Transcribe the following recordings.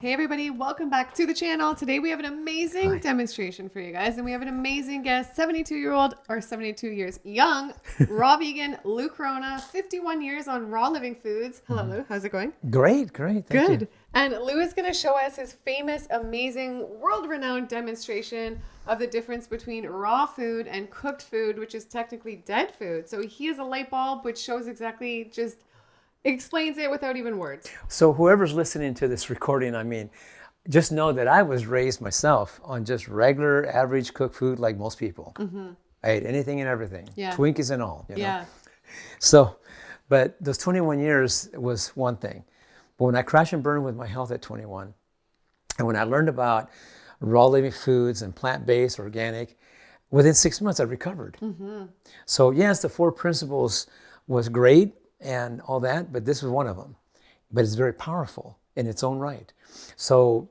Hey everybody, welcome back to the channel. Today we have an amazing demonstration for you guys, and we have an amazing guest, 72-year-old or 72 years young, raw vegan Lou Corona, 51 years on raw living foods. Hello Lou, how's it going? Great. Thank Good. you. And Lou is going to show us his famous, amazing, world-renowned demonstration of the difference between raw food and cooked food, which is technically dead food. So he has a light bulb which shows exactly, just explains it without even words. So whoever's listening to this recording, just know that I was raised myself on just regular, average cooked food like most people. I ate anything and everything, Twinkies and all. You know? So, but those 21 years was one thing. But when I crashed and burned with my health at 21, and when I learned about raw living foods and plant-based, organic, within 6 months I recovered. So yes, the 4 principles was great and all that, but this was one of them. But it's very powerful in its own right. So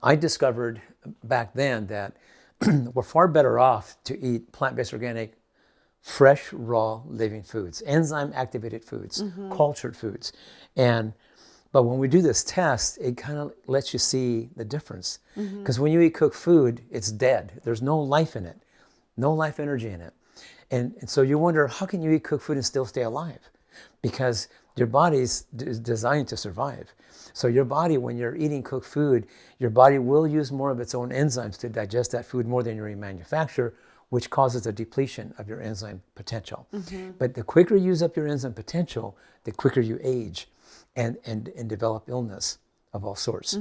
I discovered back then that we're far better off to eat plant-based, organic, fresh, raw living foods, enzyme activated foods, cultured foods. But when we do this test, it kind of lets you see the difference. Because when you eat cooked food, it's dead. There's no life in it, no life energy in it. And so you wonder, how can you eat cooked food and still stay alive? Because your body's designed to survive. So your body, when you're eating cooked food, your body will use more of its own enzymes to digest that food more than you remanufacture, which causes a depletion of your enzyme potential. But the quicker you use up your enzyme potential, the quicker you age and develop illness of all sorts.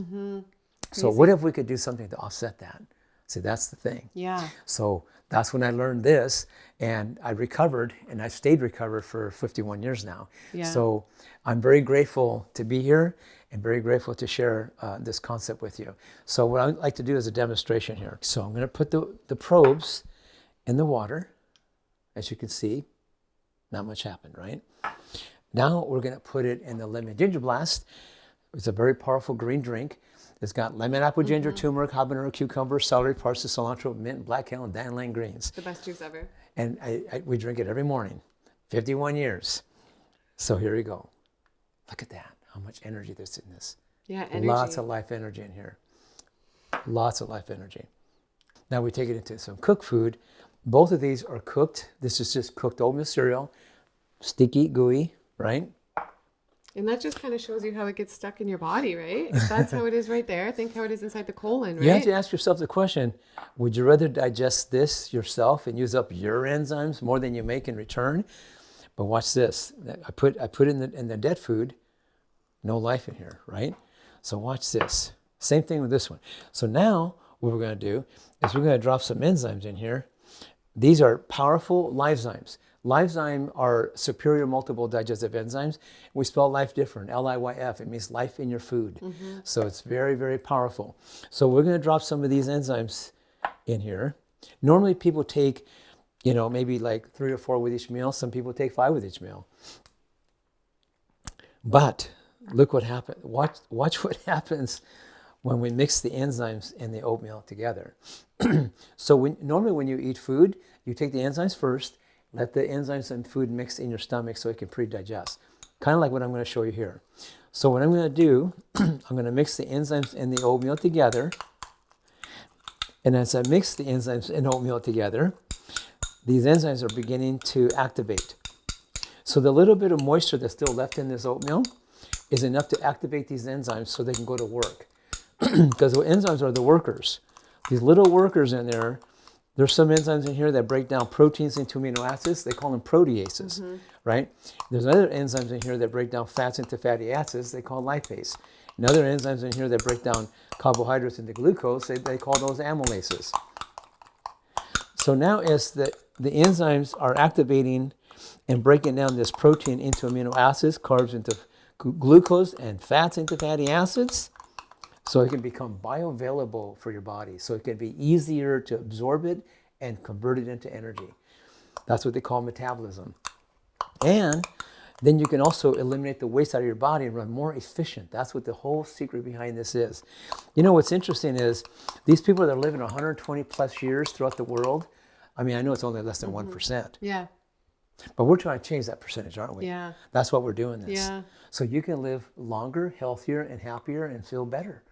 So what if we could do something to offset that? See, that's the thing. So that's when I learned this, and I recovered, and I've stayed recovered for 51 years now. So I'm very grateful to be here and very grateful to share this concept with you. So what I'd like to do is a demonstration here. So I'm going to put the probes in the water. As you can see, not much happened, right? Now we're going to put it in the lemon ginger blast. It's a very powerful green drink. It's got lemon, apple, ginger, turmeric, habanero, cucumber, celery, parsley, cilantro, mint, black kale, and dandelion greens. The best juice ever. And we drink it every morning, 51 years. So here we go. Look at that, how much energy there's in this. Energy. Lots of life energy in here. Lots of life energy. Now we take it into some cooked food. Both of these are cooked. This is just cooked oatmeal cereal, sticky, gooey, right? And that just kind of shows you how it gets stuck in your body, right? If that's how it is right there, think how it is inside the colon, right? You have to ask yourself the question, would you rather digest this yourself and use up your enzymes more than you make in return? But watch this. I put in the dead food, no life in here, right? So watch this. Same thing with this one. So now what we're going to do is we're going to drop some enzymes in here. These are powerful lysozymes. Lysozyme are superior multiple digestive enzymes. We spell life different, L-I-Y-F. It means life in your food. So it's very, very powerful. So we're going to drop some of these enzymes in here. Normally people take, maybe like 3 or 4 with each meal. Some people take 5 with each meal. But look what happened. Watch what happens when we mix the enzymes and the oatmeal together. So normally when you eat food, you take the enzymes first, let the enzymes and food mix in your stomach so it can pre-digest. Kind of like what I'm going to show you here. So what I'm going to do, I'm going to mix the enzymes and the oatmeal together. And as I mix the enzymes and oatmeal together, these enzymes are beginning to activate. So the little bit of moisture that's still left in this oatmeal is enough to activate these enzymes so they can go to work. Because the enzymes are the workers. These little workers in there, there's some enzymes in here that break down proteins into amino acids. They call them proteases, right? There's other enzymes in here that break down fats into fatty acids. They call lipase. And other enzymes in here that break down carbohydrates into glucose, they call those amylases. So now as the enzymes are activating and breaking down this protein into amino acids, carbs into glucose, and fats into fatty acids, so it can become bioavailable for your body. So it can be easier to absorb it and convert it into energy. That's what they call metabolism. And then you can also eliminate the waste out of your body and run more efficient. That's what the whole secret behind this is. What's interesting is these people that are living 120 plus years throughout the world, I know it's only less than 1%. But we're trying to change that percentage, aren't we? Yeah. That's what we're doing this. Yeah. So you can live longer, healthier, and happier and feel better.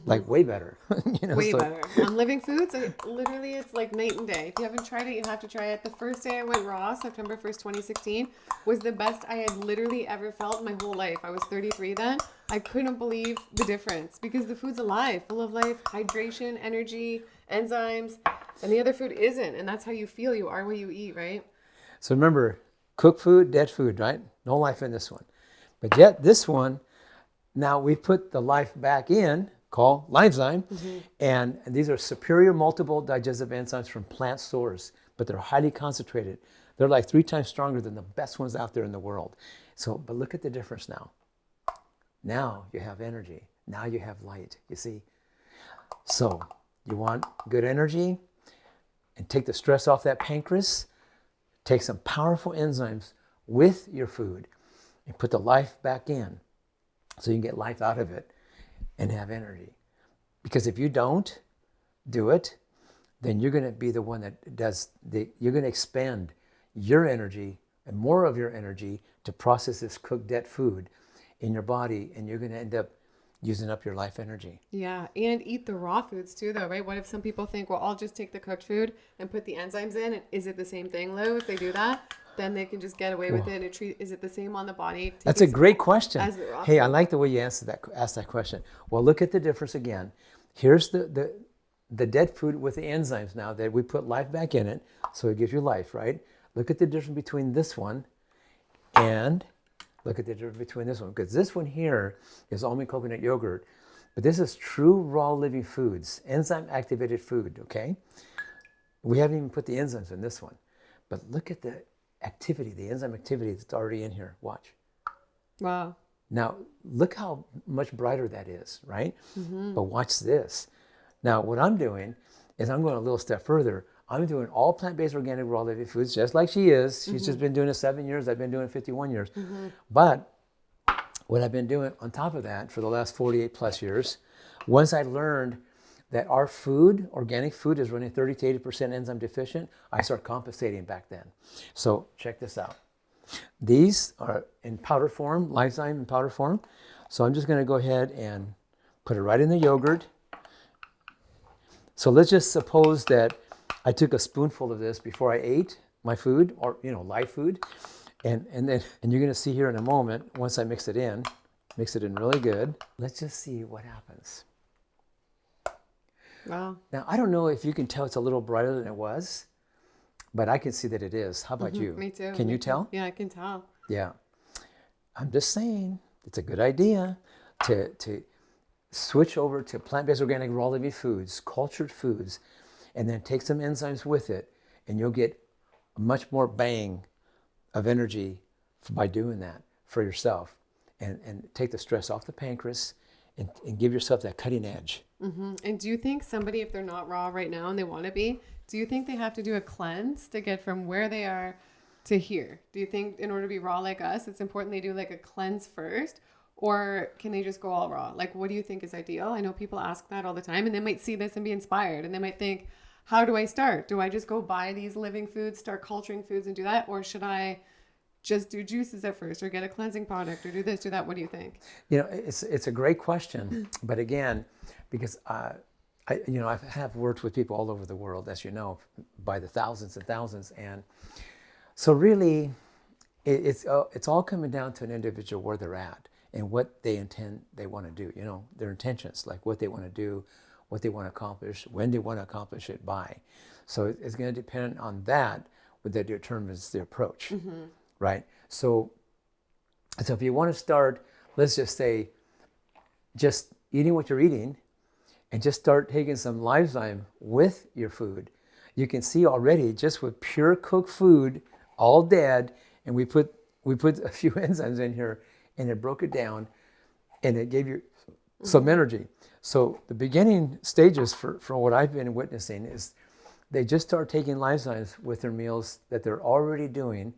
Like way better. Way better. On living foods, literally it's like night and day. If you haven't tried it, you have to try it. The first day I went raw, September 1st, 2016, was the best I had literally ever felt in my whole life. I was 33 then. I couldn't believe the difference because the food's alive, full of life, hydration, energy, enzymes, and the other food isn't. And that's how you feel. You are what you eat, right? So remember, cooked food, dead food, right? No life in this one. But yet this one, now we put the life back in, called �12-zyme, and these are superior multiple digestive enzymes from plant source, but they're highly concentrated. They're like 3 times stronger than the best ones out there in the world. So, but look at the difference now. Now you have energy. Now you have light, you see? So you want good energy and take the stress off that pancreas, take some powerful enzymes with your food and put the life back in so you can get life out of it and have energy. Because if you don't do it, then you're going to be the one that does you're going to expend your energy and more of your energy to process this cooked dead food in your body, and you're going to end up using up your life energy. Yeah, and eat the raw foods too, though, right? What if some people think, well, I'll just take the cooked food and put the enzymes in? And is it the same thing, Lou? If they do that, then they can just get away with it. Is it the same on the body? That's a great question. Hey, food? I like the way you asked that question. Well, look at the difference again. Here's the dead food with the enzymes now that we put life back in it, so it gives you life, right? Look at the difference between this one and look at the difference between this one, because this one here is almond coconut yogurt, but this is true raw living foods, enzyme activated food, okay? We haven't even put the enzymes in this one, but look at the activity, the enzyme activity that's already in here. Watch. Wow. Now, look how much brighter that is, right? But watch this. Now, what I'm doing is I'm going a little step further. I'm doing all plant-based organic raw living foods, just like she is. She's just been doing it 7 years. I've been doing it 51 years. But what I've been doing on top of that for the last 48 plus years, once I learned that our food, organic food, is running 30 to 80% enzyme deficient, I start compensating back then. So check this out. These are in powder form, �12-zyme in powder form. So I'm just going to go ahead and put it right in the yogurt. So let's just suppose that I took a spoonful of this before I ate my food, or live food, and you're going to see here in a moment once I mix it in really good. Let's just see what happens. Wow. Now I don't know if you can tell it's a little brighter than it was, but I can see that it is. How about you? Me too. Can you tell? Yeah, I can tell. Yeah. I'm just saying it's a good idea to switch over to plant-based organic raw living foods, cultured foods, and then take some enzymes with it, and you'll get much more bang of energy by doing that for yourself, and take the stress off the pancreas and give yourself that cutting edge. And do you think somebody, if they're not raw right now and they want to be, do you think they have to do a cleanse to get from where they are to here? Do you think in order to be raw like us, it's important they do like a cleanse first? Or can they just go all raw? Like, what do you think is ideal? I know people ask that all the time, and they might see this and be inspired, and they might think, how do I start? Do I just go buy these living foods, start culturing foods and do that? Or should I just do juices at first, or get a cleansing product, or do this, do that? What do you think? It's a great question. But again, because I have worked with people all over the world, as you know, by the thousands and thousands. And so really, it's all coming down to an individual where they're at and what they want to do, their intentions, like what they want to do, what they want to accomplish, when they want to accomplish it by. So it's going to depend on that, what that determines the approach, right? So if you want to start, let's just say, just eating what you're eating, and just start taking some �12-zyme with your food, you can see already just with pure cooked food, all dead, and we put a few enzymes in here, and it broke it down, and it gave you some energy. So the beginning stages for what I've been witnessing is they just start taking �12-zymes with their meals that they're already doing,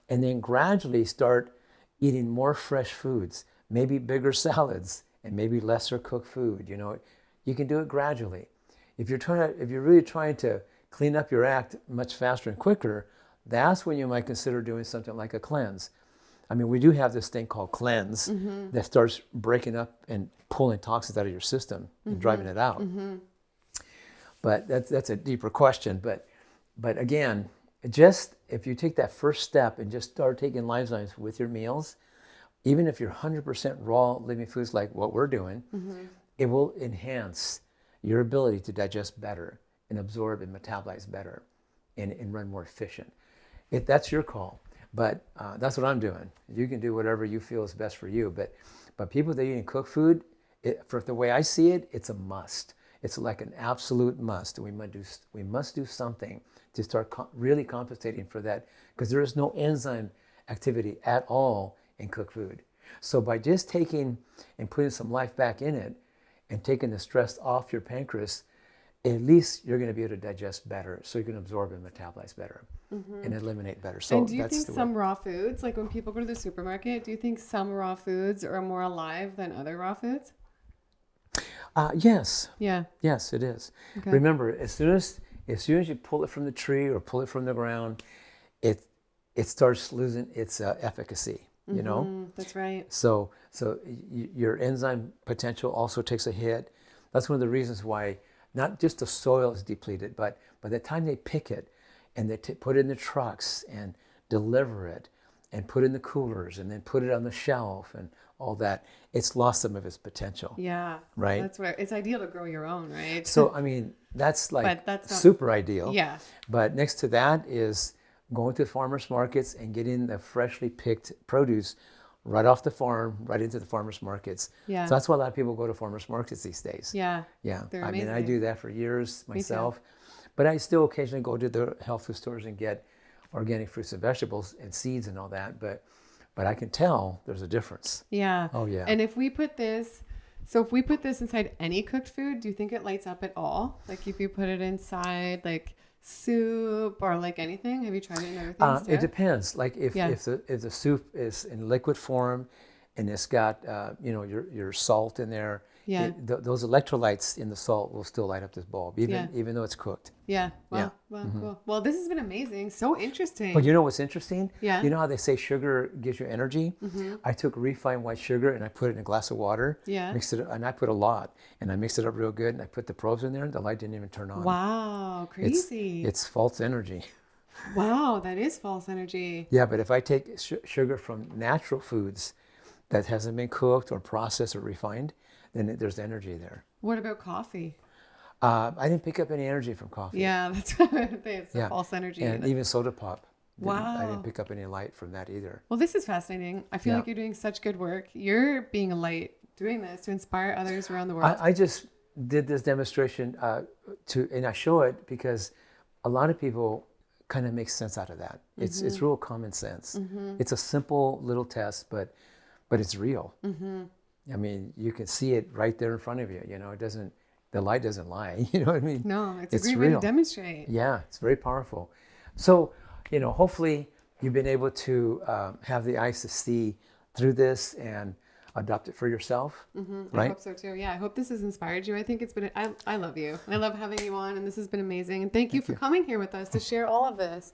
and then gradually start eating more fresh foods, maybe bigger salads, and maybe lesser cooked food. You can do it gradually. If you're really trying to clean up your act much faster and quicker, that's when you might consider doing something like a cleanse. I mean, we do have this thing called cleanse that starts breaking up and pulling toxins out of your system and driving it out. But that's a deeper question. But again, just if you take that first step and just start taking enzymes with your meals, even if you're 100% raw living foods like what we're doing, it will enhance your ability to digest better and absorb and metabolize better and run more efficient. That's your call. But that's what I'm doing. You can do whatever you feel is best for you. But people that eat cooked food, for the way I see it, it's a must. It's like an absolute must. We must do something to start really compensating for that, because there is no enzyme activity at all in cooked food. So by just taking and putting some life back in it and taking the stress off your pancreas, at least you're going to be able to digest better, so you can absorb and metabolize better and eliminate better. So and do you think some raw foods, like when people go to the supermarket, do you think some raw foods are more alive than other raw foods? Yes. Yeah. Yes, it is. Okay. Remember, as soon as you pull it from the tree or pull it from the ground, it starts losing its efficacy. You know. That's right. So your enzyme potential also takes a hit. That's one of the reasons why not just the soil is depleted, but by the time they pick it and they put it in the trucks and deliver it and put it in the coolers and then put it on the shelf and all that, it's lost some of its potential. Yeah. Right? That's where it's ideal to grow your own, right? So, I mean, that's like but that's not, super ideal. Yeah. But next to that is going to farmers markets and getting the freshly picked produce right off the farm, right into the farmers markets. Yeah. So that's why a lot of people go to farmers markets these days. Yeah. Yeah. They're I amazing. mean, I do that for years myself. But I still occasionally go to the health food stores and get organic fruits and vegetables and seeds and all that. But I can tell there's a difference. Yeah. Oh, yeah. And if we put this inside any cooked food, do you think it lights up at all? Like if you put it inside like soup or like anything? Have you tried it in other things too? It depends. Like if the soup is in liquid form and it's got your salt in there, those electrolytes in the salt will still light up this bulb, even though it's cooked. Yeah. Well, cool. Well, this has been amazing. So interesting. But you know what's interesting? Yeah. You know how they say sugar gives you energy? I took refined white sugar and I put it in a glass of water. Yeah. Mixed it up, and I put a lot, and I mixed it up real good, and I put the probes in there, and the light didn't even turn on. Wow, crazy. It's false energy. Wow, that is false energy. Yeah, but if I take sugar from natural foods that hasn't been cooked or processed or refined, then there's energy there. What about coffee? I didn't pick up any energy from coffee. Yeah, that's what I think. It's false energy. And even soda pop. Wow. I didn't pick up any light from that either. Well, this is fascinating. I feel like you're doing such good work. You're being a light doing this to inspire others around the world. I just did this demonstration and I show it because a lot of people kind of make sense out of that. It's real common sense. It's a simple little test, but it's real. I mean, you can see it right there in front of you. You know, the light doesn't lie. You know what I mean? No, it's a great way to demonstrate. Yeah, it's very powerful. So, hopefully you've been able to have the eyes to see through this and adopt it for yourself. Right? I hope so too. Yeah, I hope this has inspired you. I think it's been, I love you. And I love having you on, and this has been amazing. And thank you for coming here with us to share all of this.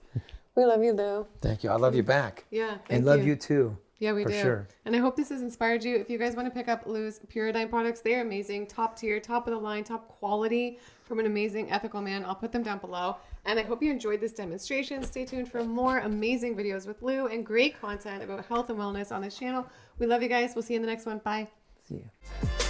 We love you, Lou. Thank you. I love you back. Yeah, and love you too. Yeah, we do. Sure. And I hope this has inspired you. If you guys want to pick up Lou's Pyridine products, they're amazing. Top tier, top of the line, top quality from an amazing ethical man. I'll put them down below. And I hope you enjoyed this demonstration. Stay tuned for more amazing videos with Lou and great content about health and wellness on this channel. We love you guys. We'll see you in the next one. Bye. See you.